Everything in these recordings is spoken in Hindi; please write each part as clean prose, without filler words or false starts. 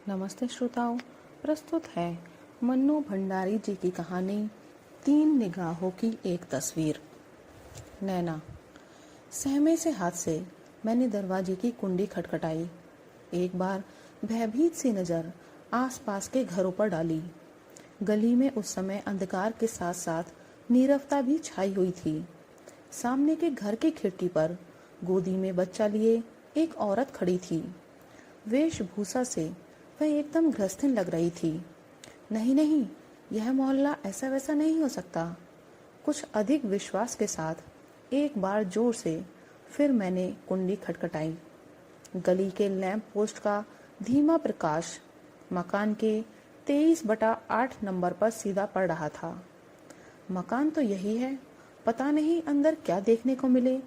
नमस्ते श्रोताओं, प्रस्तुत है मन्नू भंडारी जी की कहानी 3 निगाहों की एक तस्वीर। नैना। सहमे से हाथ से मैंने दरवाजे की कुंडी खटखटाई। एक बार भयभीत सी नजर आसपास के घरों पर डाली। गली में उस समय अंधकार के साथ साथ नीरवता भी छाई हुई थी। सामने के घर की खिड़की पर गोदी में बच्चा लिए एक औरत खड़ी थी। वेशभूषा से वह एकदम गृहस्थिन लग रही थी। नहीं नहीं, यह मोहल्ला ऐसा वैसा नहीं हो सकता। कुछ अधिक विश्वास के साथ एक बार जोर से फिर मैंने कुंडी खटखटाई। गली के लैंप पोस्ट का धीमा प्रकाश मकान के 23/8 नंबर पर सीधा पड़ रहा था। मकान तो यही है, पता नहीं अंदर क्या देखने को मिले।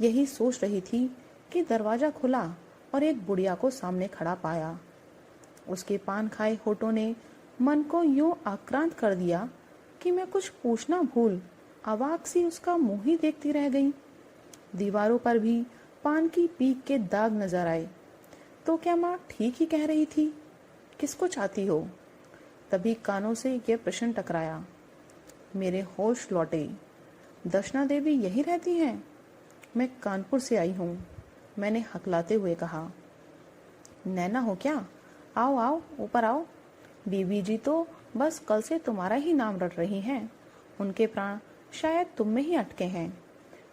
यही सोच रही थी कि दरवाजा खुला और एक बुढ़िया को सामने खड़ा पाया। उसके पान खाए होठों ने मन को यूं आक्रांत कर दिया कि मैं कुछ पूछना भूल अवाक सी उसका मुंह ही देखती रह गई। दीवारों पर भी पान की पीक के दाग नजर आए। तो क्या माँ ठीक ही कह रही थी? किसको चाहती हो? तभी कानों से यह प्रश्न टकराया। मेरे होश लौटे। दर्शना देवी यही रहती हैं? मैं कानपुर से आई हूँ, मैंने हकलाते हुए कहा। नैना हो क्या? आओ आओ, ऊपर आओ। बीबी जी तो बस कल से तुम्हारा ही नाम रट रही हैं। उनके प्राण शायद तुम में ही अटके हैं।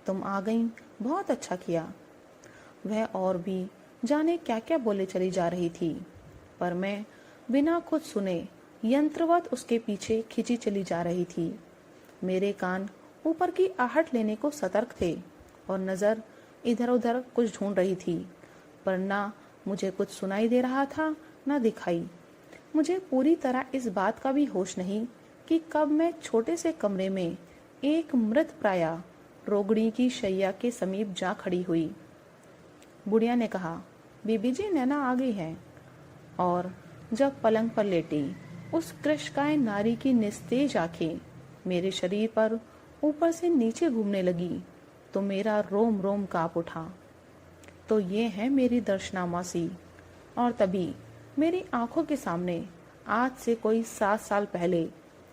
तुम आ गई, बहुत अच्छा किया। वह और भी जाने क्या क्या बोले चली जा रही थी, पर मैं बिना कुछ सुने यंत्रवत उसके पीछे खिंची चली जा रही थी। मेरे कान ऊपर की आहट लेने को सतर्क थे और नजर इधर उधर कुछ ढूंढ रही थी, पर ना मुझे कुछ सुनाई दे रहा था न दिखाई। मुझे पूरी तरह इस बात का भी होश नहीं कि कब मैं छोटे से कमरे में एक मृत प्राया रोगड़ी की शैया के समीप जा खड़ी हुई। बुढ़िया ने कहा, बीबी जी नैना आ गई है। और जब पलंग पर लेटी उस कृशकाय नारी की निस्तेज आंखें मेरे शरीर पर ऊपर से नीचे घूमने लगी तो मेरा रोम रोम कांप उठा। तो ये है मेरी दर्शना मासी। और तभी मेरी आंखों के सामने आज से कोई 7 साल पहले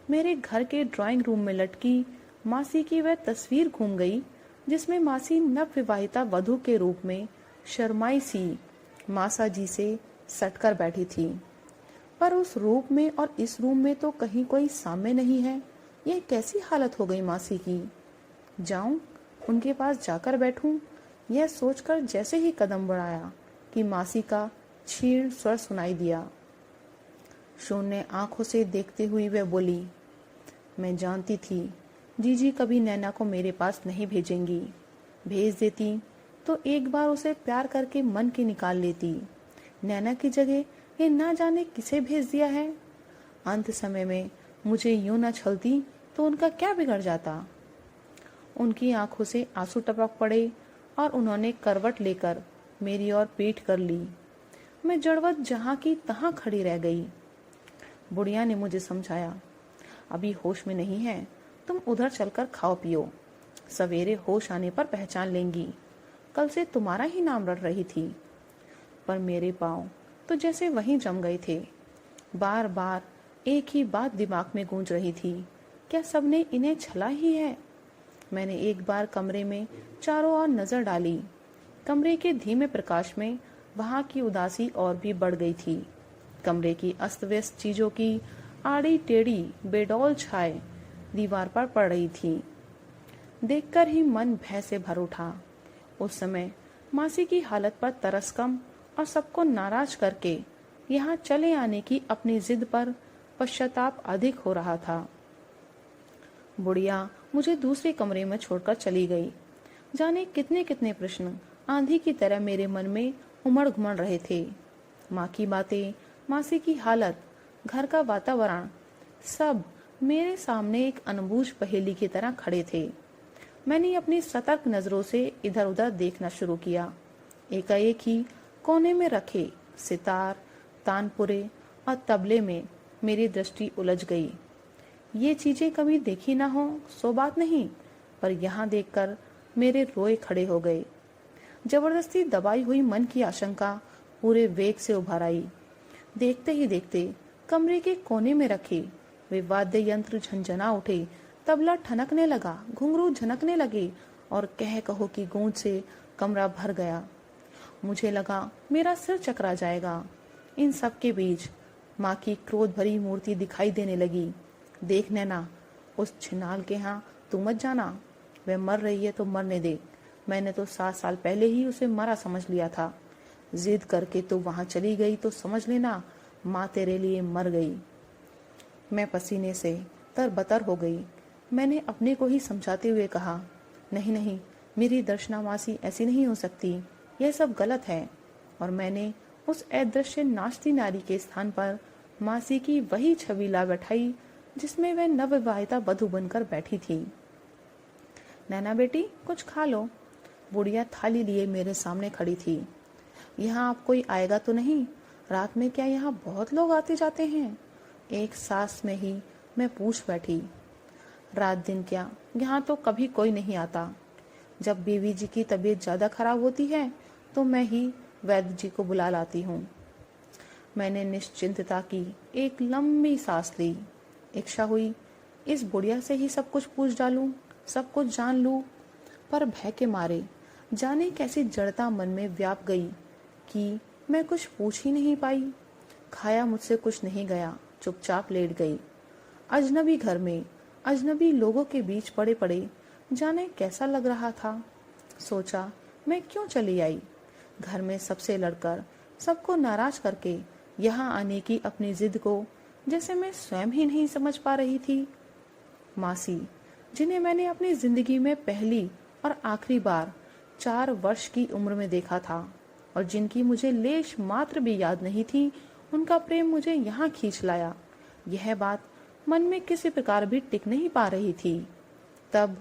मेरे घर के ड्राइंग रूम में लटकी मासी की वह तस्वीर घूम गई, जिसमें मासी नवविवाहिता वधू के रूप में शर्माई सी मासा जी से सटकर बैठी थी। पर उस रूप में और इस रूम में तो कहीं कोई साम्य नहीं है। यह कैसी हालत हो गई मासी की? जाऊं उनके पास जाकर बैठूं? यह सोचकर जैसे ही कदम बढ़ाया कि मासी का क्षीण स्वर सुनाई दिया। शून्य आंखों से देखते हुए वह बोली, मैं जानती थी जीजी कभी नैना को मेरे पास नहीं भेजेंगी। भेज देती तो एक बार उसे प्यार करके मन की निकाल लेती। नैना की जगह ये ना जाने किसे भेज दिया है। अंत समय में मुझे यूं न छलती तो उनका क्या बिगड़ जाता। उनकी आंखों से आंसू टपक पड़े और उन्होंने करवट लेकर मेरी ओर पीठ कर ली। मैं जड़वत जहां की तहां खड़ी रह गई। बुढ़िया ने मुझे समझाया, अभी होश में नहीं है, तुम उधर चलकर खाओ पियो, सवेरे होश आने पर पहचान लेंगी। कल से तुम्हारा ही नाम रट रही थी। पर मेरे पांव तो जैसे वहीं जम गए थे। बार बार एक ही बात दिमाग में गूंज रही थी, क्या सबने इन्हें छला ही है? मैंने एक बार कमरे में चारों ओर नजर डाली। कमरे के धीमे प्रकाश में वहां की उदासी और भी बढ़ गई थी। कमरे की अस्त व्यस्त चीजों की आड़ी टेढ़ी बेडौल छाए दीवार पर पड़ रही थी। देखकर ही मन भय से भर उठा। उस समय मासी की हालत पर तरस कम और सबको नाराज करके यहाँ चले आने की अपनी जिद पर पश्चाताप अधिक हो रहा था। बुढ़िया मुझे दूसरे कमरे में छोड़कर चली गई। जाने कितने कितने प्रश्न आंधी की तरह मेरे मन में उमड़ घुमड़ रहे थे। माँ की बातें, मासी की हालत, घर का वातावरण, सब मेरे सामने एक अनबूझ पहेली की तरह खड़े थे। मैंने अपनी सतर्क नजरों से इधर उधर देखना शुरू किया। एकाएक ही कोने में रखे सितार, तानपुरे और तबले में मेरी दृष्टि उलझ गई। ये चीजें कभी देखी ना हो सो बात नहीं, पर यहाँ देखकर मेरे रोए खड़े हो गए। जबरदस्ती दबाई हुई मन की आशंका पूरे वेग से उभर आई। देखते ही देखते कमरे के कोने में रखे वे वाद्य यंत्र झंझना उठे, तबला ठनकने लगा, घुंघरू झनकने लगे और कह कहो की गूंज से कमरा भर गया। मुझे लगा मेरा सिर चकरा जाएगा। इन सब के बीच माँ की क्रोध भरी मूर्ति दिखाई देने लगी। देख नैना, उस छिनाल के यहाँ तू मत जाना, वह मर रही है तो मरने दे। मैंने तो 7 साल पहले ही उसे मरा समझ लिया था। जिद करके तू वहां चली गई तो समझ लेना माँ तेरे लिए मर गई। मैं पसीने से तरबतर हो गई। मैंने अपने को ही समझाते हुए कहा, नहीं नहीं, मेरी दर्शना मासी ऐसी नहीं हो सकती, यह सब गलत है। और मैंने उस अदृश्य नाचती नारी के स्थान पर मासी की वही छवि ला बैठाई जिसमें वह नवविवाहिता वधू बनकर बैठी थी। नैना बेटी, कुछ खा लो। बुढ़िया थाली लिए मेरे सामने खड़ी थी। यहाँ आप कोई आएगा तो नहीं? रात में क्या यहाँ बहुत लोग आते जाते हैं? एक सांस में ही मैं पूछ बैठी। रात दिन क्या, यहाँ तो कभी कोई नहीं आता। जब बीवी जी की तबीयत ज्यादा खराब होती है तो मैं ही वैद्य जी को बुला लाती हूँ। मैंने निश्चिंतता की एक लंबी सांस ली। इच्छा हुई इस बुढ़िया से ही सब कुछ पूछ डालूं, सब कुछ जान लूं, पर भय के मारे जाने कैसी जड़ता मन में व्याप गई कि मैं कुछ पूछ ही नहीं पाई। खाया मुझसे कुछ नहीं गया, चुपचाप लेट गई। अजनबी घर में अजनबी लोगों के बीच पड़े पड़े जाने कैसा लग रहा था। सोचा मैं क्यों चली आई, घर में सबसे लड़कर सबको नाराज करके यहाँ आने की अपनी जिद को जैसे मैं स्वयं ही नहीं समझ पा रही थी। मासी, जिन्हें मैंने अपनी जिंदगी में पहली और आखिरी बार 4 वर्ष की उम्र में देखा था और जिनकी मुझे लेश मात्र भी याद नहीं थी, उनका प्रेम मुझे यहाँ खींच लाया। यह बात मन में किसी प्रकार भी टिक नहीं पा रही थी। तब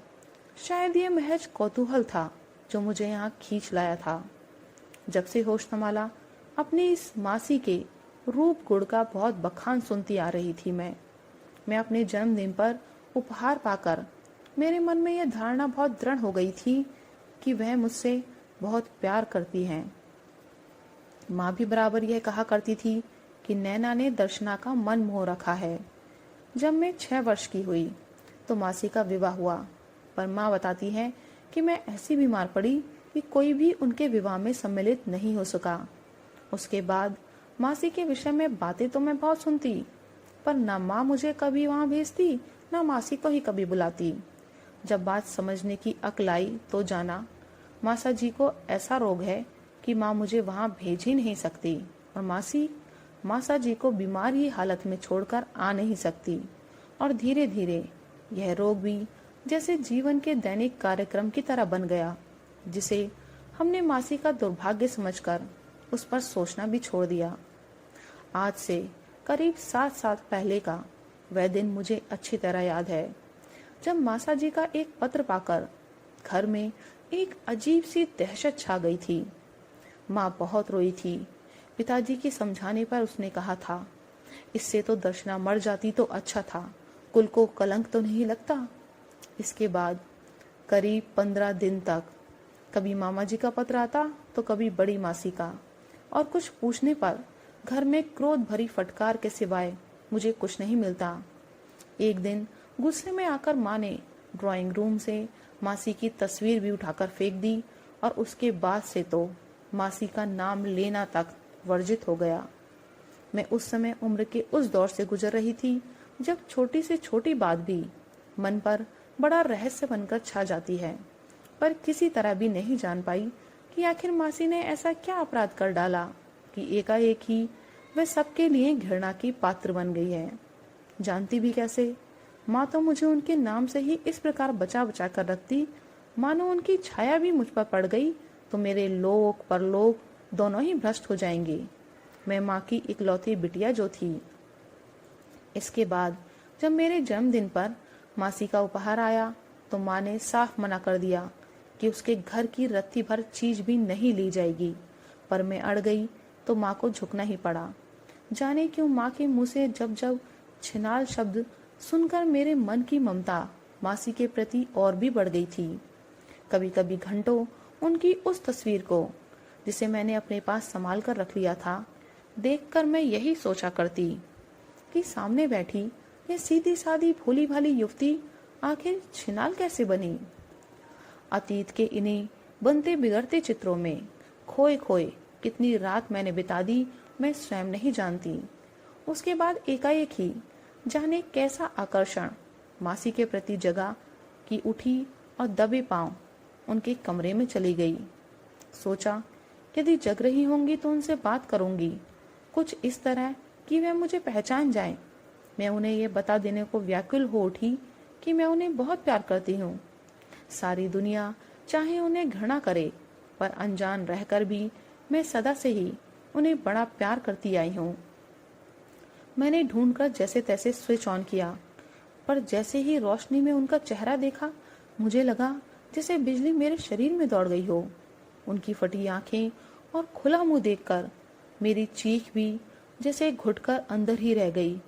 शायद ये महज कौतूहल था जो मुझे यहाँ खींच लाया था। जब से होश संभाला, अपनी इस मासी के रूप गुण का बहुत बखान सुनती आ रही थी। मैं अपने जन्मदिन पर उपहार पाकर मेरे मन में यह धारणा बहुत दृढ़ हो गई थी कि वह मुझसे बहुत प्यार करती हैं। माँ भी बराबर यह कहा करती थी कि नैना ने दर्शना का मन मोह रखा है। जब मैं 6 वर्ष की हुई तो मासी का विवाह हुआ, पर माँ बताती है कि मैं ऐसी बीमार पड़ी कि कोई भी उनके विवाह में सम्मिलित नहीं हो सका। उसके बाद मासी के विषय में बातें तो मैं बहुत सुनती, पर न माँ मुझे कभी वहां भेजती, न मासी को ही कभी बुलाती। जब बात समझने की अक्ल आई तो जाना मासा जी को ऐसा रोग है कि माँ मुझे वहां भेज ही नहीं सकती और मासा जी को बीमार ही हालत में छोड़कर आ नहीं सकती। और धीरे धीरे यह रोग भी जैसे जीवन के दैनिक कार्यक्रम की तरह बन गया, जिसे हमने मासी का दुर्भाग्य समझकर उस पर सोचना भी छोड़ दिया। आज से करीब 7 साल पहले का वह दिन मुझे अच्छी तरह याद है, जब मासा जी का एक पत्र पाकर घर में एक अजीब सी दहशत छा गई थी। माँ बहुत रोई थी। पिताजी के समझाने पर उसने कहा था, इससे तो दर्शना मर जाती तो अच्छा था, कुल को कलंक तो नहीं लगता। इसके बाद करीब 15 दिन तक कभी मामा जी का पत्र आता तो कभी बड़ी मासी का, और कुछ पूछने पर घर में क्रोध भरी फटकार के सिवाय मुझे कुछ नहीं मिलता। एक दिन गुस्से में आकर माँ ने ड्राइंग रूम से मासी की तस्वीर भी उठाकर फेंक दी और उसके बाद से तो मासी का नाम लेना तक वर्जित हो गया। मैं उस समय उम्र के उस दौर से गुजर रही थी जब छोटी से छोटी बात भी मन पर बड़ा रहस्य बनकर छा जाती है, पर किसी तरह भी नहीं जान पाई कि आखिर मासी ने ऐसा क्या अपराध कर डाला कि एकाएक ही वह सबके लिए घृणा की पात्र बन गई है। जानती भी कैसे? माँ तो मुझे उनके नाम से ही इस प्रकार बचा बचा कर रखती, मानो उनकी छाया भी मुझ पर पड़ गई तो मेरे लोक परलोक दोनों ही भ्रष्ट हो जाएंगे। मैं माँ की इकलौती बिटिया जो थी। इसके बाद जब मेरे जन्मदिन पर मासी का उपहार आया तो माँ ने साफ मना कर दिया कि उसके घर की रत्ती भर चीज भी नहीं ली जाएगी, पर मैं अड़ गई तो माँ को झुकना ही पड़ा। जाने क्यों माँ के मुंह से जब जब छिनाल शब्द सुनकर मेरे मन की ममता मासी के प्रति और भी बढ़ गई थी। कभी कभी घंटों उनकी उस तस्वीर को, जिसे मैंने अपने पास संभाल कर रख लिया था, देखकर मैं यही सोचा करती कि सामने बैठी ये सीधी सादी भोली भाली युवती आखिर छिनाल कैसे बनी। अतीत के इन्हीं बनते बिगड़ते चित्रों में खोए खोए कितनी रात मैंने बिता दी, मैं स्वयं नहीं जानती। उसके बाद एकाएक ही जाने कैसा आकर्षण मासी के प्रति जगा कि उठी और दबे पांव उनके कमरे में चली गई। सोचा यदि जग रही होंगी तो उनसे बात करूंगी, कुछ इस तरह कि वह मुझे पहचान जाएं। मैं उन्हें यह बता देने को व्याकुल हो उठी कि मैं उन्हें बहुत प्यार करती हूँ। सारी दुनिया चाहे उन्हें घृणा करे, पर अनजान रहकर भी मैं सदा से ही उन्हें बड़ा प्यार करती आई हूँ। मैंने ढूंढकर जैसे तैसे स्विच ऑन किया, पर जैसे ही रोशनी में उनका चेहरा देखा, मुझे लगा जैसे बिजली मेरे शरीर में दौड़ गई हो। उनकी फटी आंखें और खुला मुंह देखकर मेरी चीख भी जैसे घुटकर अंदर ही रह गई।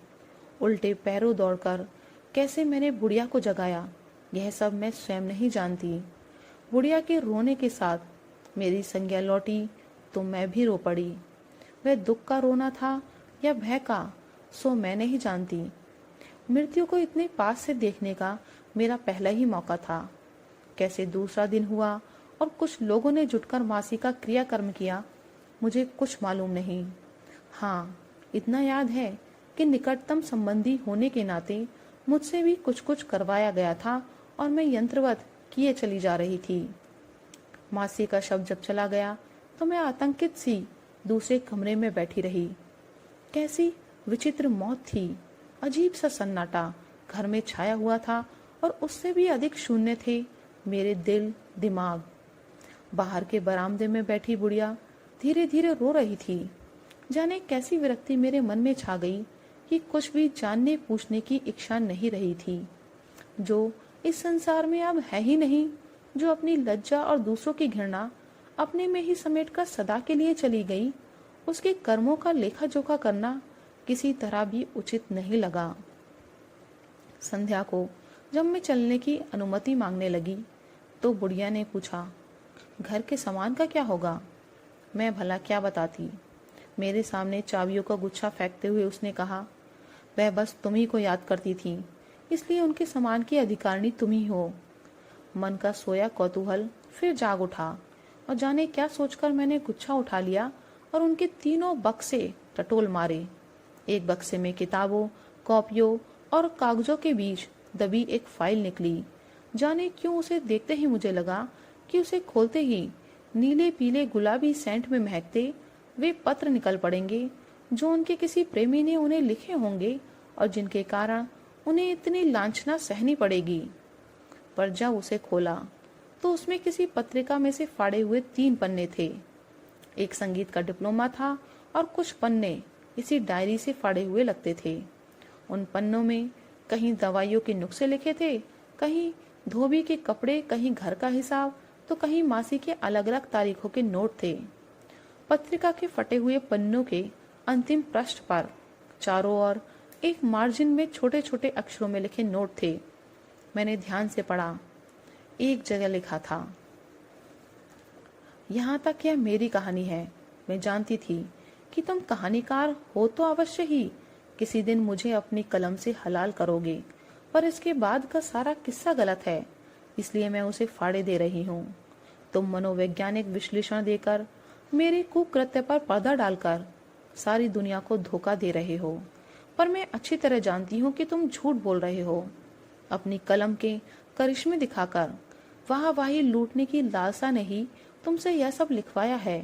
उल्टे पैरों दौड़कर कैसे मैंने बुढ़िया को जगाया, यह सब मैं स्वयं नहीं जानती। बुढ़िया के रोने के साथ मेरी संज्ञा लौटी तो मैं भी रो पड़ी। वह दुख का रोना था या भय का, सो मैं नहीं जानती। मृत्यु को इतने पास से देखने का मेरा पहला ही मौका था। कैसे दूसरा दिन हुआ और कुछ लोगों ने जुटकर मासी का क्रियाकर्म किया, मुझे कुछ मालूम नहीं। हाँ, इतना याद है कि निकटतम संबंधी होने के नाते मुझसे भी कुछ कुछ करवाया गया था और मैं यंत्रवत किए चली जा रही थी। मासी का शव जब चला गया तो मैं आतंकित सी दूसरे कमरे में बैठी रही। कैसी विचित्र मौत थी। अजीब सा सन्नाटा घर में छाया हुआ था और उससे भी अधिक शून्य थे मेरे दिल दिमाग। बाहर के बरामदे में बैठी बुढ़िया धीरे धीरे रो रही थी। जाने कैसी विरक्ति मेरे मन में छा गई कि कुछ भी जानने पूछने की इच्छा नहीं रही थी। जो इस संसार में अब है ही नहीं, जो अपनी लज्जा और दूसरों की घृणा अपने में ही समेटकर सदा के लिए चली गई, उसके कर्मों का लेखा जोखा करना किसी तरह भी उचित नहीं लगा। संध्या को जब मैं चलने की अनुमति मांगने लगी तो बुढ़िया ने पूछा, घर के सामान का क्या होगा? मैं भला क्या बताती। मेरे सामने चाबियों का गुच्छा फेंकते हुए उसने कहा, वह बस तुम ही को याद करती थी, इसलिए उनके सामान की अधिकारिणी तुम ही हो। मन का सोया कौतूहल फिर जाग उठा और जाने क्या सोचकर मैंने गुच्छा उठा लिया और उनके तीनों बक्से टटोल मारे। एक बक्से में किताबों, कॉपियों और कागजों के बीच दबी एक फाइल निकली। जाने क्यों उसे देखते ही मुझे लगा कि उसे खोलते ही नीले पीले गुलाबी सेंट में महकते वे पत्र निकल पड़ेंगे जो उनके किसी प्रेमी ने उन्हें लिखे होंगे और जिनके कारण उन्हें इतनी लांछना सहनी पड़ेगी। पर जब उसे खोला तो उसमें किसी पत्रिका में से फाड़े हुए 3 पन्ने थे। एक संगीत का डिप्लोमा था और कुछ पन्ने इसी डायरी से फाड़े हुए लगते थे। उन पन्नों में कहीं दवाइयों के नुस्खे लिखे थे, कहीं धोबी के कपड़े, कहीं घर का हिसाब, तो कहीं मासी के अलग अलग तारीखों के नोट थे। पत्रिका के फटे हुए पन्नों के अंतिम पृष्ठ पर चारों ओर एक मार्जिन में छोटे छोटे अक्षरों में लिखे नोट थे। मैंने ध्यान से पढ़ा। एक जगह लिखा था, यहाँ तक यह मेरी कहानी है। मैं जानती थी कि तुम कहानीकार हो तो अवश्य ही किसी दिन मुझे अपनी कलम से हलाल करोगे, पर इसके बाद का सारा किस्सा गलत है, इसलिए मैं उसे फाड़े दे रही हूँ। तुम मनोवैज्ञानिक विश्लेषण देकर, मेरे कुकृत्य पर पर्दा डालकर सारी दुनिया को धोखा दे रहे हो, पर मैं अच्छी तरह जानती हूँ कि तुम झूठ बोल रहे हो। अपनी कलम के करिश्मे दिखाकर वाहवाही लूटने की लालसा ने ही तुमसे यह सब लिखवाया है।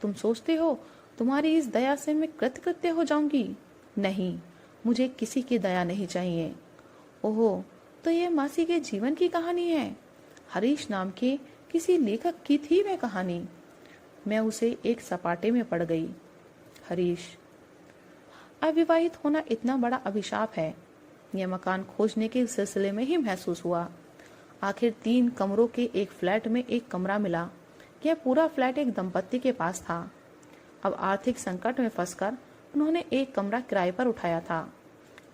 तुम सोचते हो तुम्हारी इस दया से मैं कृतकृत्य हो जाऊंगी? नहीं, मुझे किसी की दया नहीं चाहिए। ओहो, तो यह मासी के जीवन की कहानी है। हरीश नाम के किसी लेखक की थी वह कहानी। मैं उसे एक सपाटे में पड़ गई। हरीश, अविवाहित होना इतना बड़ा अभिशाप है, यह मकान खोजने के सिलसिले में ही महसूस हुआ। आखिर 3 कमरों के एक फ्लैट में एक कमरा मिला। यह पूरा फ्लैट एक दंपत्ति के पास था। अब आर्थिक संकट में फंसकर उन्होंने एक कमरा किराए पर उठाया था।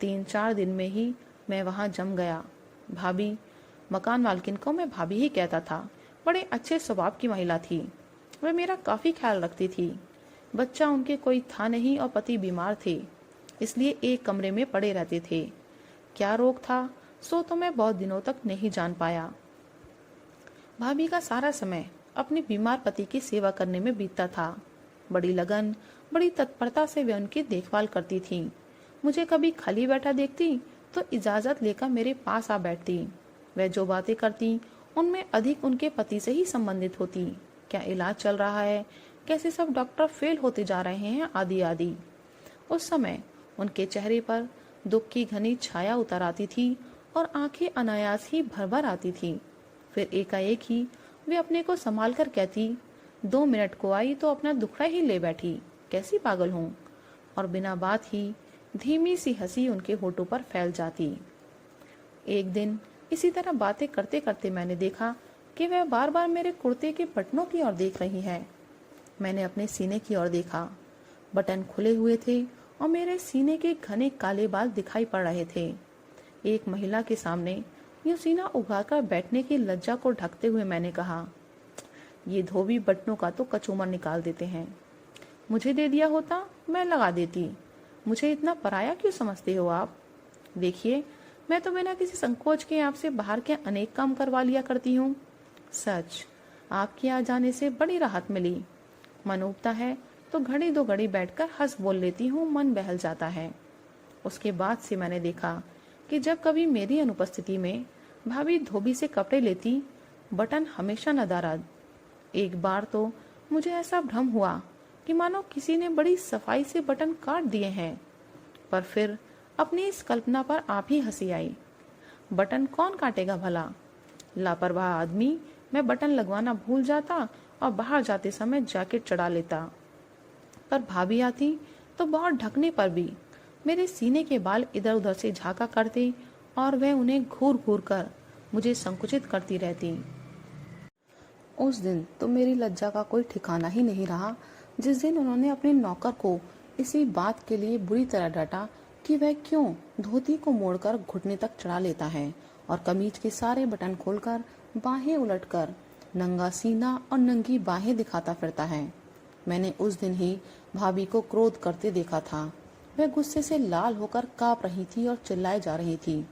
3-4 दिन में ही मैं वहां जम गया। भाभी, मकान मालकिन को मैं भाभी ही कहता था, बड़े अच्छे स्वभाव की महिला थी। वह मेरा काफी ख्याल रखती थी। बच्चा उनके कोई था नहीं और पति बीमार थे, इसलिए एक कमरे में पड़े रहते थे। क्या रोग था सो तो मैं बहुत दिनों तक नहीं जान पाया। भाभी का सारा समय अपने बीमार पति की सेवा करने में बीतता था। बड़ी लगन, बड़ी तत्परता से वे उनकी देखभाल करती थीं। मुझे कभी खाली बैठा देखती तो इजाजत लेकर मेरे पास आ बैठती। वह जो बातें करती उनमें अधिक उनके पति से ही संबंधित होती। क्या इलाज चल रहा है, कैसे सब डॉक्टर फेल होते जा रहे हैं, आदि आदि। उस समय उनके चेहरे पर दुख की घनी छाया उतर आती थी और आंखें अनायास ही भर भर आती थी। फिर एकाएक ही वे अपने को संभाल कर कहती, 2 मिनट को आई तो अपना दुखड़ा ही ले बैठी, कैसी पागल हूँ। और बिना बात ही धीमी सी हंसी उनके होठों पर फैल जाती। एक दिन इसी तरह बातें करते करते मैंने देखा कि वह बार बार मेरे कुर्ते के बटनों की ओर देख रही है। मैंने अपने सीने की ओर देखा। बटन खुले हुए थे और मेरे सीने के घने काले बाल दिखाई पड़ रहे थे। एक महिला के सामने यूं सीना उगाकर बैठने की लज्जा को ढकते हुए मैंने कहा, ये धोबी बटनों का तो कचूमर निकाल देते हैं। मुझे दे दिया होता मैं लगा देती। मुझे इतना पराया क्यों समझते हो आप? देखिए, मैं तो बिना किसी संकोच के आपसे बाहर के अनेक काम करवा लिया करती हूँ। सच, आपके आ जाने से बड़ी राहत मिली। मन उबता है तो घड़ी दो घड़ी बैठकर हंस बोल लेती हूँ, मन बहल जाता है। उसके बाद से मैंने देखा कि जब कभी मेरी अनुपस्थिति में भाभी धोबी से कपड़े लेती, बटन हमेशा नदारद। एक बार तो मुझे ऐसा भ्रम हुआ कि मानो किसी ने बड़ी सफाई से बटन काट दिए हैं, पर फिर अपनी इस कल्पना पर आप ही हंसी आई। बटन कौन काटेगा भला? लापरवाह आदमी मैं बटन लगवाना भूल जाता और बाहर जाते समय जैकेट चढ़ा लेता। पर भाभी आती तो बहुत ढकने पर भी मेरे सीने के बाल इधर उधर से झांका करते और वह उन्हें घूर घूर कर मुझे संकुचित करती रहती। उस दिन तो मेरी लज्जा का कोई ठिकाना ही नहीं रहा जिस दिन उन्होंने अपने नौकर को इसी बात के लिए बुरी तरह डांटा कि वह क्यों धोती को मोड़कर घुटने तक चढ़ा लेता है और कमीज के सारे बटन खोलकर बाहें उलटकर नंगा सीना और नंगी बाहें दिखाता फिरता है। मैंने उस दिन ही भाभी को क्रोध करते देखा था। वह गुस्से से लाल होकर कांप रही थी और चिल्लाए जा रही थी,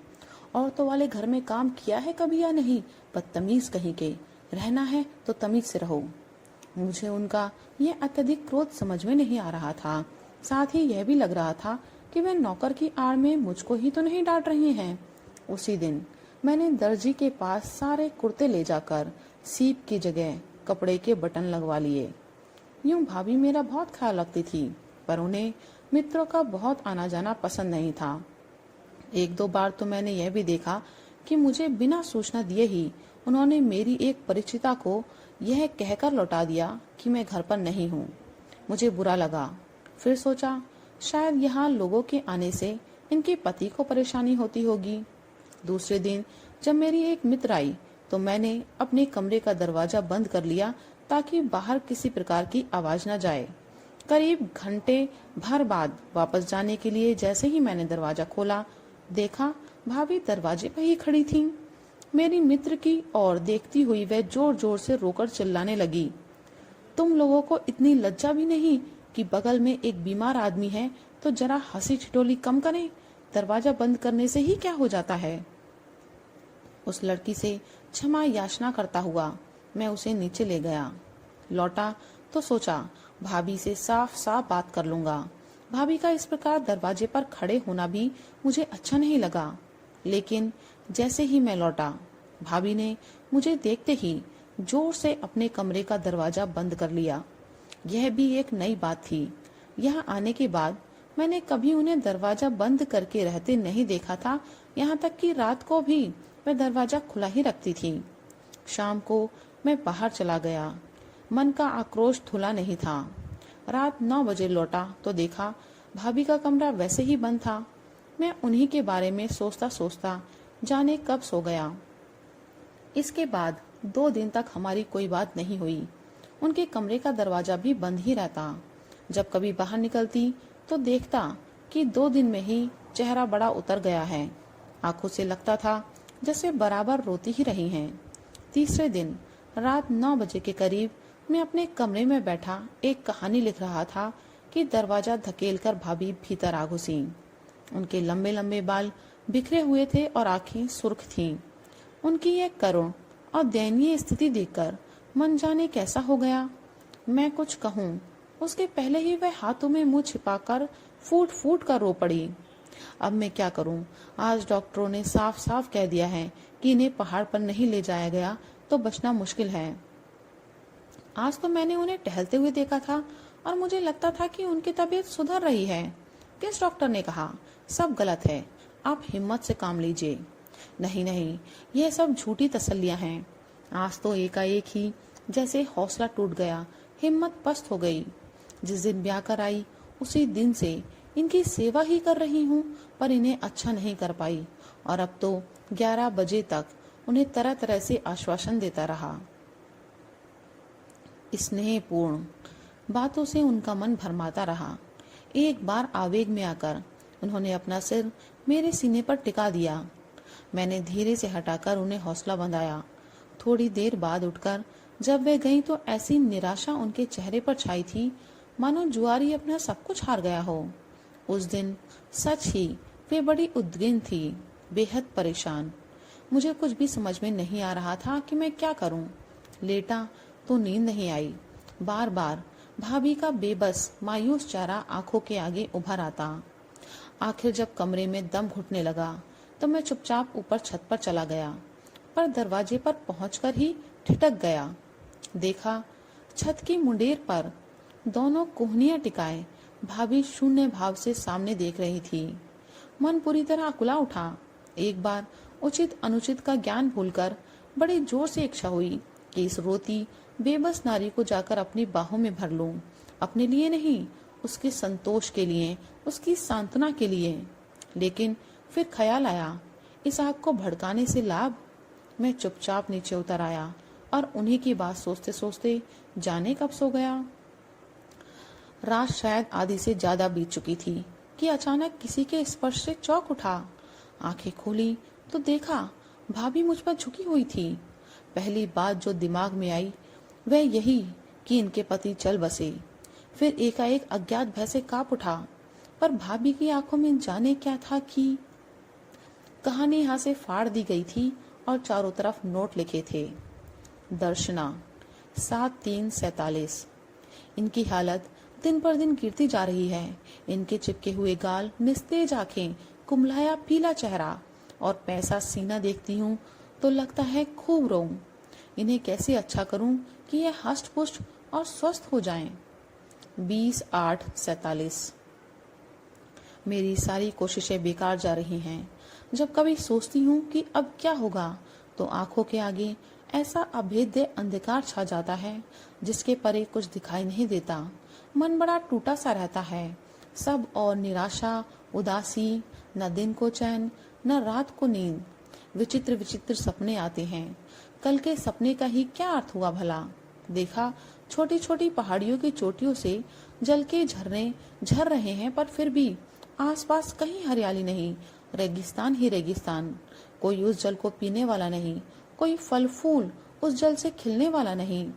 औरतों वाले घर में काम किया है कभी या नहीं? बदतमीज कहीं के, रहना है तो तमीज से रहो। मुझे उनका यह अत्यधिक क्रोध समझ में नहीं आ रहा था। साथ ही यह भी लग रहा था कि वे नौकर की आड़ में मुझको ही तो नहीं डांट रही हैं। उसी दिन मैंने दर्जी के पास सारे कुर्ते ले जाकर सीप की जगह कपड़े के बटन लगवा लिए। यूं भाभी मेरा बहुत ख्याल रखती थी, पर उन्हें मित्रों का बहुत आना जाना पसंद नहीं था। एक दो बार तो मैंने यह भी देखा कि मुझे बिना सूचना दिए ही उन्होंने मेरी एक परिचिता को यह कहकर लौटा दिया कि मैं घर पर नहीं हूँ। मुझे बुरा लगा। फिर सोचा शायद यहाँ लोगों के आने से इनके पति को परेशानी होती होगी। दूसरे दिन जब मेरी एक मित्र आई तो मैंने अपने कमरे का दरवाजा बंद कर लिया ताकि बाहर किसी प्रकार की आवाज न जाए। करीब घंटे भर बाद वापस जाने के लिए जैसे ही मैंने दरवाजा खोला, देखा भाभी दरवाजे पर ही खड़ी थीं। मेरी मित्र की ओर देखती हुई वह जोर जोर से रोकर चिल्लाने लगी, तुम लोगों को इतनी लज्जा भी नहीं कि बगल में एक बीमार आदमी है तो जरा हंसी ठिठोली कम करें? दरवाजा बंद करने से ही क्या हो जाता है? उस लड़की से क्षमा याचना करता हुआ मैं उसे नीचे ले गया। लौटा तो सोचा भाभी से साफ साफ बात कर लूंगा। भाभी का इस प्रकार दरवाजे पर खड़े होना भी मुझे अच्छा नहीं लगा। लेकिन जैसे ही मैं लौटा, भाभी ने मुझे देखते ही जोर से अपने कमरे का दरवाजा बंद कर लिया। यह भी एक नई बात थी। यहाँ आने के बाद मैंने कभी उन्हें दरवाजा बंद करके रहते नहीं देखा था। यहाँ तक कि रात को भी वह दरवाजा खुला ही रखती थी। शाम को मैं बाहर चला गया। मन का आक्रोश धुला नहीं था। रात 9 बजे लौटा तो देखा भाभी का कमरा वैसे ही बंद था। मैं उन्हीं के बारे में सोचता सोचता जाने कब सो गया। इसके बाद 2 दिन तक हमारी कोई बात नहीं हुई। उनके कमरे का दरवाजा भी बंद ही रहता। जब कभी बाहर निकलती तो देखता कि 2 दिन में ही चेहरा बड़ा उतर गया है। आंखों से लगता था जैसे बराबर रोती ही रही हैं। तीसरे दिन रात 9 बजे के करीब मैं अपने कमरे में बैठा एक कहानी लिख रहा था कि दरवाजा धकेलकर भाभी भीतर आ घुसी। उनके लंबे लंबे बाल बिखरे हुए थे और आंखें सुर्ख थीं। उनकी यह करुण और दयनीय स्थिति देखकर मन जाने कैसा हो गया। मैं कुछ कहूँ उसके पहले ही वह हाथों में मुंह छिपाकर फूट फूट कर रो पड़ी। अब मैं क्या करूं? आज डॉक्टरों ने साफ साफ कह दिया है कि इन्हें पहाड़ पर नहीं ले जाया गया तो बचना मुश्किल है। आज तो मैंने उन्हें टहलते हुए देखा था और मुझे लगता था कि उनकी तबीयत सुधर रही है। किस डॉक्टर ने कहा सब गलत है, आप हिम्मत से काम लीजिए? नहीं नहीं, यह सब झूठी तसल्लियां हैं। आज तो एकाएक ही जैसे हौसला टूट गया, हिम्मत पस्त हो गई। जिस दिन ब्याह कर आई उसी दिन से इनकी सेवा ही कर रही हूँ, पर इन्हें अच्छा नहीं कर पाई और अब तो 11 बजे तक उन्हें तरह तरह से आश्वासन देता रहा। स्नेहपूर्ण बातों से उनका मन भरमाता रहा। एक बार आवेग में आकर उन्होंने अपना सिर मेरे सीने पर टिका दिया। मैंने धीरे से हटाकर उन्हें हौसला बंधाया। थोड़ी देर बाद उठकर जब वे गईं तो ऐसी निराशा उनके चेहरे पर छाई थी मानो जुआरी अपना सब कुछ हार गया हो। उस दिन सच ही वे बड़ी उद्विग्न थी, बेहद परेशान। मुझे कुछ भी समझ में नहीं आ रहा था कि मैं क्या करूं। लेटा तो नींद नहीं आई। बार बार भाभी का बेबस मायूस चेहरा आंखों के आगे उभर आता। आखिर जब कमरे में दम घुटने लगा तो मैं चुपचाप ऊपर छत पर चला गया, पर दरवाजे पर पहुंचकर ही ठिठक गया। देखा छत की मुंडेर पर दोनों कोहनियां टिकाए भाभी शून्य भाव से सामने देख रही थी। मन पूरी तरह अकुला उठा। एक बार उचित अनुचित का ज्ञान भूलकर बड़ी जोर से इच्छा हुई कि इस रोती बेबस नारी को जाकर अपनी बाहों में भर लूं, अपने लिए नहीं, उसके संतोष के लिए, उसकी सांत्वना के लिए। लेकिन फिर ख्याल आया, इस आग को भड़काने से लाभ। मैं चुपचाप नीचे उतर आया और उन्हीं की बात सोचते सोचते जाने कब सो गया। रात शायद आधी से ज्यादा बीत चुकी थी कि अचानक किसी के स्पर्श से चौंक उठा। आंखें खोली तो देखा भाभी मुझ पर झुकी हुई थी। पहली बात जो दिमाग में आई वह यही कि इनके पति चल बसे। फिर एकाएक अज्ञात भय से कांप उठा, पर भाभी की आंखों में जाने क्या था कि कहानी यहाँ से फाड़ दी गई थी और चारों तरफ नोट लिखे थे। दर्शना 7347। इनकी हालत दिन पर दिन गिरती जा रही है। इनके चिपके हुए गाल, निस्तेज आंखें, कुम्हलाया पीला चेहरा और पैसा सीना देखती हूँ तो लगता है खूब रोऊं। इन्हें कैसे अच्छा करूं कि ये हष्ट पुष्ट और स्वस्थ हो जाएं। 20/8/47। मेरी सारी कोशिशें बेकार जा रही हैं। जब कभी सोचती हूँ कि अब क्या होगा तो आंखों के आगे ऐसा अभेद्य अंधकार छा जाता है जिसके परे कुछ दिखाई नहीं देता। मन बड़ा टूटा सा रहता है। सब और निराशा, उदासी, न दिन को चैन न रात को नींद। विचित्र विचित्र सपने आते हैं। कल के सपने का ही क्या अर्थ हुआ भला? देखा छोटी छोटी पहाड़ियों की चोटियों से जल के झरने झर रहे हैं, पर फिर भी आसपास कहीं हरियाली नहीं, रेगिस्तान ही रेगिस्तान। कोई उस जल को पीने वाला नहीं, कोई फल फूल उस जल से खिलने वाला नहीं।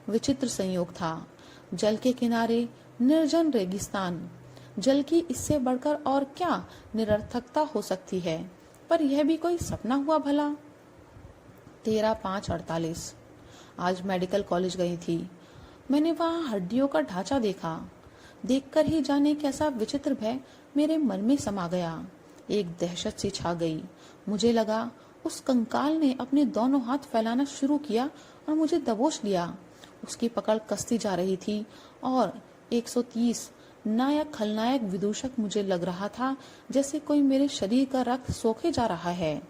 विचित्र संयोग था। जल के किनारे निर्जन रेगिस्तान। जल की इससे बढ़कर और क्या निरर्थकता हो सकती है? पर यह भी कोई सपना हुआ भला? 13/5/48। आज मेडिकल कॉलेज गई थी। मैंने वहां हड्डियों का ढांचा देखा। देखकर ही जाने कैसा विचित्र भय मेरे मन में समा गया। एक दहशत सी छा गई। मुझे लगा उस कंकाल ने अपने दोनों हाथ फैलाना शुरू किया और मुझे दबोच लिया। उसकी पकड़ कसती जा रही थी और 130 नायक खलनायक विदूषक मुझे लग रहा था जैसे कोई मेरे शरीर का रक्त सोखे जा रहा है।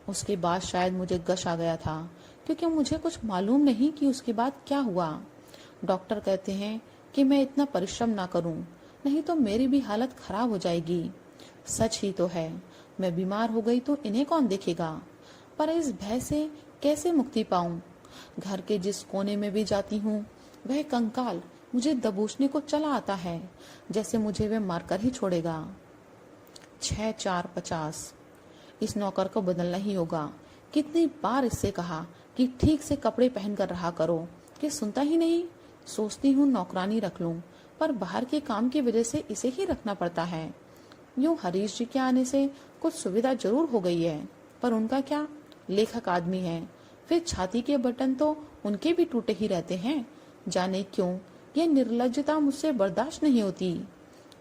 उसके बाद शायद मुझे गश आ गया था, क्योंकि मुझे कुछ मालूम नहीं कि उसके बाद क्या हुआ। डॉक्टर कहते हैं कि मैं इतना परिश्रम ना करूं, नहीं तो मेरी भी हालत खराब हो जाएगी। सच ही तो है, मैं बीमार हो गई तो इन्हें कौन देखेगा? पर इस भय से कैसे मुक्ति पाऊं? घर के जिस कोने में भी जाती हूँ वह कंकाल मुझे दबोचने को चला आता है, जैसे मुझे वह मारकर ही छोड़ेगा। 6/4/50। इस नौकर को बदलना ही होगा। कितनी बार इससे कहा कि ठीक से कपड़े पहनकर रहा करो, कि सुनता ही नहीं। सोचती हूँ नौकरानी रख लूं, पर बाहर के काम की वजह से इसे ही रखना पड़ता है। यूं हरीश जी के आने से कुछ सुविधा जरूर हो गई है, पर उनका क्या, लेखक आदमी है, फिर छाती के बटन तो उनके भी टूटे ही रहते हैं। जाने क्यों ये निर्लज्जता मुझसे बर्दाश्त नहीं होती।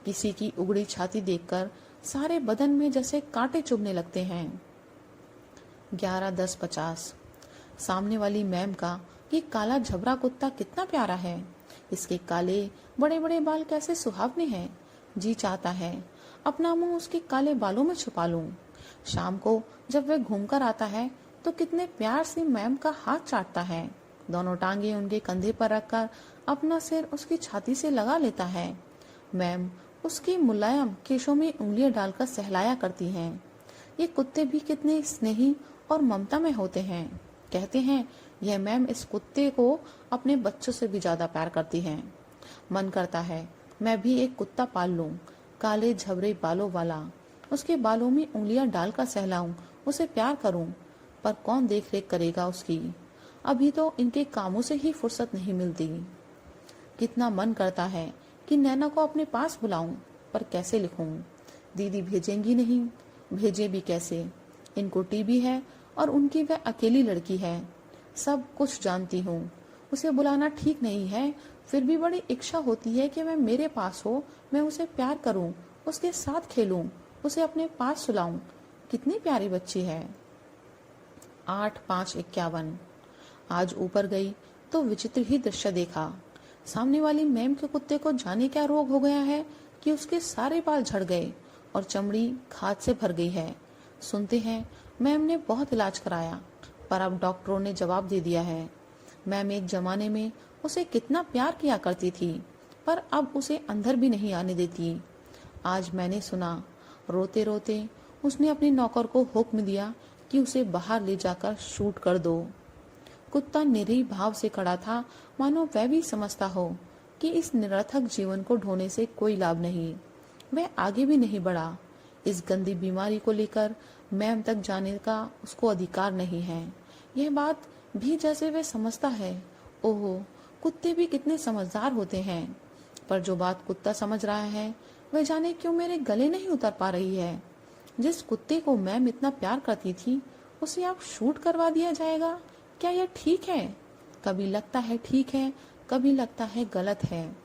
किसी की उगड़ी छाती देखकर सारे बदन में जैसे कांटे चुभने लगते हैं। 11:10:50। सामने वाली मैम का ये काला झबरा कुत्ता कितना प्यारा है। इसके काले बड़े बड़े बाल कैसे सुहावने हैं। जी चाहता है अपना मुंह उसके काले बालों में छुपा लूं। शाम को जब वह घूमकर आता है तो कितने प्यार से मैम का हाथ चाटता है। दोनों टांगे उनके कंधे पर रखकर अपना सिर उसकी छाती से लगा लेता है। मैम उसकी मुलायम केशों में उंगलियां डालकर सहलाया करती हैं। ये कुत्ते भी कितने स्नेही और ममता में होते हैं। कहते हैं यह मैम इस कुत्ते को अपने बच्चों से भी ज्यादा प्यार करती हैं। मन करता है मैं भी एक कुत्ता पाल लूं, काले झबरे बालों वाला। उसके बालों में उंगलियां डालकर सहलाऊं, उसे प्यार करूं, पर कौन देख रेख करेगा उसकी। अभी तो इनके कामों से ही फुर्सत नहीं मिलती। कितना मन करता है कि नैना को अपने पास बुलाऊं, पर कैसे लिखूं। दीदी भेजेंगी नहीं, भेजे भी कैसे। इनको टीबी है और उनकी वह अकेली लड़की है। सब कुछ जानती हूँ, उसे बुलाना ठीक नहीं है, फिर भी बड़ी इच्छा होती है कि वह मेरे पास हो, मैं उसे प्यार करूं, उसके साथ खेलूं, उसे अपने पास सुलाऊं। कितनी प्यारी बच्ची है। 8:05:51। आज ऊपर गई तो विचित्र ही दृश्य देखा। सामने वाली मैम के कुत्ते को जाने क्या रोग हो गया है कि उसके सारे बाल झड़ गए और चमड़ी खाद से भर गई है। सुनते हैं मैम ने बहुत इलाज कराया, पर अब डॉक्टरों ने जवाब दे दिया है। मैम एक जमाने में उसे कितना प्यार किया करती थी, पर अब उसे अंदर भी नहीं आने देती। आज मैंने सुना रोते रोते उसने अपने नौकर को हुक्म दिया कि उसे बाहर ले जाकर शूट कर दो। कुत्ता निरीह भाव से खड़ा था, मानो वह भी समझता हो कि इस निरर्थक जीवन को ढोने से कोई लाभ नहीं। वह आगे भी नहीं बढ़ा। इस गंदी बीमारी को लेकर मैम तक जाने का उसको अधिकार नहीं है। यह बात भी जैसे वह समझता है। ओहो, कुत्ते भी कितने समझदार होते हैं। पर जो बात कुत्ता समझ रहा है वह जाने क्यों मेरे गले नहीं उतर पा रही है। जिस कुत्ते को मैम इतना प्यार करती थी उसे अब शूट करवा दिया जाएगा। क्या यह ठीक है? कभी लगता है ठीक है, कभी लगता है गलत है।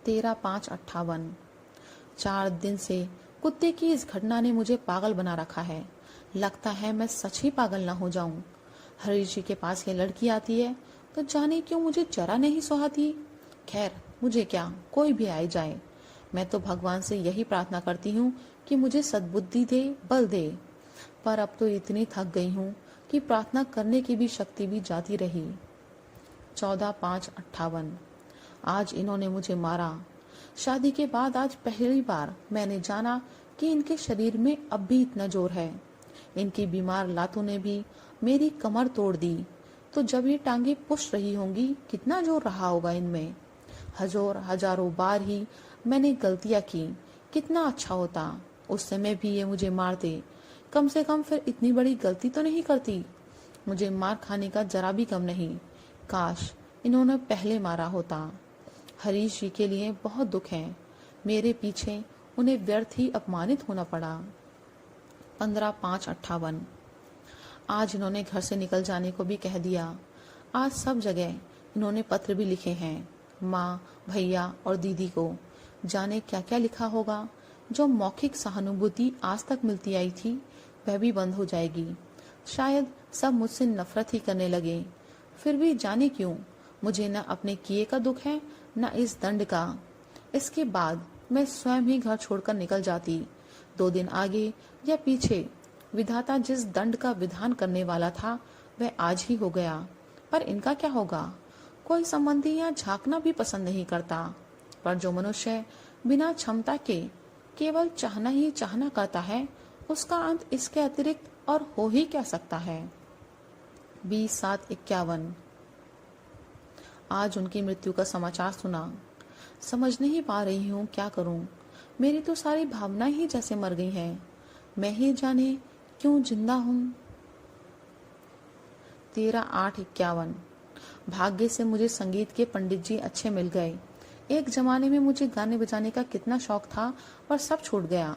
13:05:58। 4 दिन से कुत्ते की इस घटना ने मुझे पागल बना रखा है। लगता है मैं सच ही पागल ना हो जाऊं। हरीश जी के पास ये लड़की आती है तो जाने क्यों मुझे जरा नहीं सुहाती। खैर मुझे क्या, कोई भी आए जाए। मैं तो भगवान से यही प्रार्थना करती हूँ कि मुझे सद्बुद्धि दे, बल दे। पर अब तो इतनी थक गई हूँ कि प्रार्थना करने की भी शक्ति भी जाती रही। 14:05:58। आज इन्होंने मुझे मारा। शादी के बाद आज पहली बार मैंने जाना कि इनके शरीर में अब भी इतना जोर है। इनकी बीमार लातों ने भी मेरी कमर तोड़ दी, तो जब ये टांगे पुश रही होंगी कितना जोर रहा होगा इनमें। हजारों बार ही मैंने गलतियां की। कितना अच्छा होता उस समय भी ये मुझे मारते। कम से कम फिर इतनी बड़ी गलती तो नहीं करती। मुझे मार खाने का जरा भी गम नहीं। काश इन्होंने पहले मारा होता। हरीश जी के लिए बहुत दुख है। मेरे पीछे उन्हें व्यर्थ ही अपमानित होना पड़ा। 15:05:58। आज इन्होंने घर से निकल जाने को भी कह दिया। आज सब जगह इन्होंने पत्र भी लिखे हैं, माँ, भैया और दीदी को। जाने क्या क्या लिखा होगा। जो मौखिक सहानुभूति आज तक मिलती आई थी वह भी बंद हो जाएगी। शायद सब मुझसे नफरत ही करने लगे। फिर भी जाने क्यों मुझे न अपने किए का दुख है न इस दंड का। इसके बाद मैं स्वयं ही घर छोड़कर निकल जाती। 2 दिन आगे या पीछे विधाता जिस दंड का विधान करने वाला था वह आज ही हो गया। पर इनका क्या होगा। कोई संबंधी यहाँ झांकना भी पसंद नहीं करता। पर जो मनुष्य बिना क्षमता के केवल चाहना ही चाहना करता है उसका अंत इसके अतिरिक्त और हो ही क्या सकता है। 20:07:51। आज उनकी मृत्यु का समाचार सुना। समझ नहीं पा रही हूँ क्या करूँ। मेरी तो सारी भावना ही जैसे मर गई हैं। मैं ही जाने क्यों जिंदा हूँ। 13:08:51। भाग्य से मुझे संगीत के पंडित जी अच्छे मिल गए। एक जमाने में मुझे गाने बजाने का कितना शौक था, पर सब छूट गया।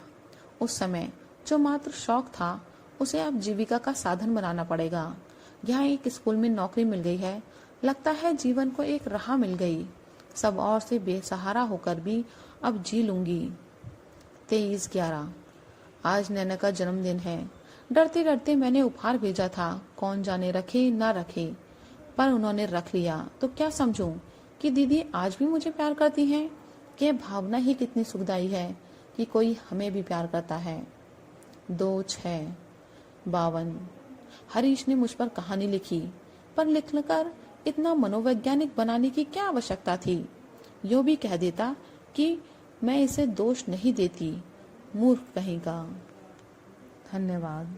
उस समय जो मात्र शौक था उसे अब जीविका का साधन बनाना पड़ेगा। यहाँ एक स्कूल में नौकरी मिल गई है, लगता है जीवन को एक राह मिल गई। सब और से बेसहारा होकर भी अब जी लूंगी। 23/11 आज नैना का जन्मदिन है। डरते डरते मैंने उपहार भेजा था, कौन जाने रखे ना रखे, पर उन्होंने रख लिया तो क्या समझूं कि दीदी आज भी मुझे प्यार करती हैं। कि भावना ही कितनी सुखदाई है कि कोई हमें भी प्यार करता है। 2/6/52 हरीश ने मुझ पर कहानी लिखी, पर लिखकर इतना मनोवैज्ञानिक बनाने की क्या आवश्यकता थी। यूं भी कह देता कि मैं इसे दोष नहीं देती, मूर्ख कहीं का। धन्यवाद।